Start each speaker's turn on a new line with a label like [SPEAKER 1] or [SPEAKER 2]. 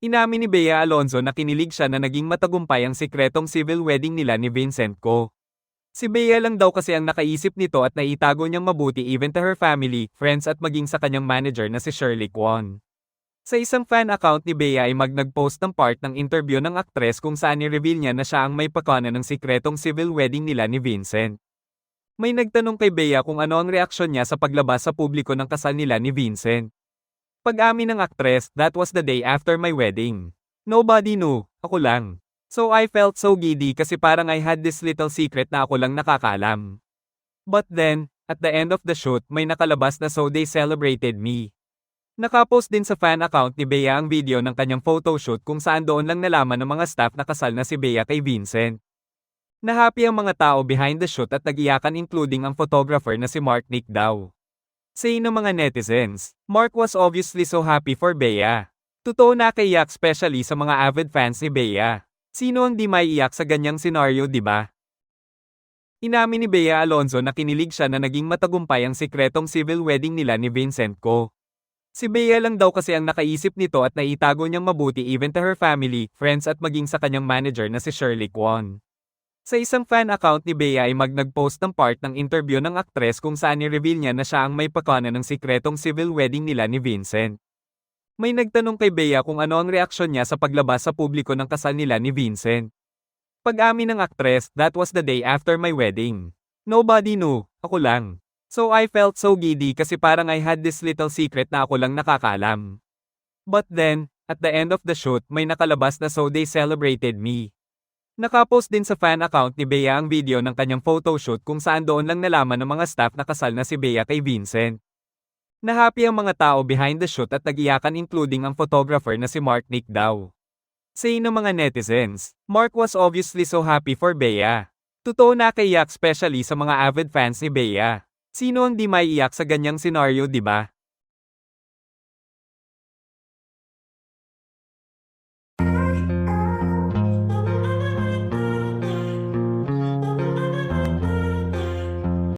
[SPEAKER 1] Inamin ni Bea Alonzo na kinilig siya na naging matagumpay ang sikretong civil wedding nila ni Vincent Ko. Si Bea lang daw kasi ang nakaisip nito at naitago niyang mabuti even to her family, friends at maging sa kanyang manager na si Shirley Kwon. Sa isang fan account ni Bea ay nag-post ng part ng interview ng aktres kung saan ni-reveal niya na siya ang may pakana ng sikretong civil wedding nila ni Vincent. May nagtanong kay Bea kung ano ang reaksyon niya sa paglabas sa publiko ng kasal nila ni Vincent. Pag-amin ng aktres, that was the day after my wedding. Nobody knew, ako lang. So I felt so giddy kasi parang I had this little secret na ako lang nakakaalam. But then, at the end of the shoot, may nakalabas na so they celebrated me. Nakapost din sa fan account ni Bea ang video ng kanyang photoshoot kung saan doon lang nalaman ng mga staff na kasal na si Bea kay Vincent. Na-happy ang mga tao behind the shoot at nag-iyakan including ang photographer na si Mark Nick daw. Say ng mga netizens, Mark was obviously so happy for Bea. Totoo na kaiyak especially sa mga avid fans ni Bea. Sino ang di maiiyak sa ganyang senaryo, di ba? Inamin ni Bea Alonzo na kinilig siya na naging matagumpay ang sikretong civil wedding nila ni Vincent Ko. Si Bea lang daw kasi ang nakaisip nito at naitago niyang mabuti even to her family, friends at maging sa kanyang manager na si Shirley Kwon. Sa isang fan account ni Bea ay nag-post ng part ng interview ng aktres kung saan ni-reveal niya na siya ang may pakana ng sikretong civil wedding nila ni Vincent. May nagtanong kay Bea kung ano ang reaksyon niya sa paglabas sa publiko ng kasal nila ni Vincent. Pag-amin ng aktres, that was the day after my wedding. Nobody knew, ako lang. So I felt so giddy kasi parang I had this little secret na ako lang nakakaalam. But then, at the end of the shoot, may nakalabas na so they celebrated me. Nakapost din sa fan account ni Bea ang video ng kanyang photoshoot kung saan doon lang nalaman ng mga staff na kasal na si Bea kay Vincent. Na-happy ang mga tao behind the shoot at nag-iyakan including ang photographer na si Mark Nick daw. Say ng mga netizens, Mark was obviously so happy for Bea. Totoo na kaiyak especially sa mga avid fans ni Bea. Sino ang di maiiyak sa ganyang senaryo, di ba?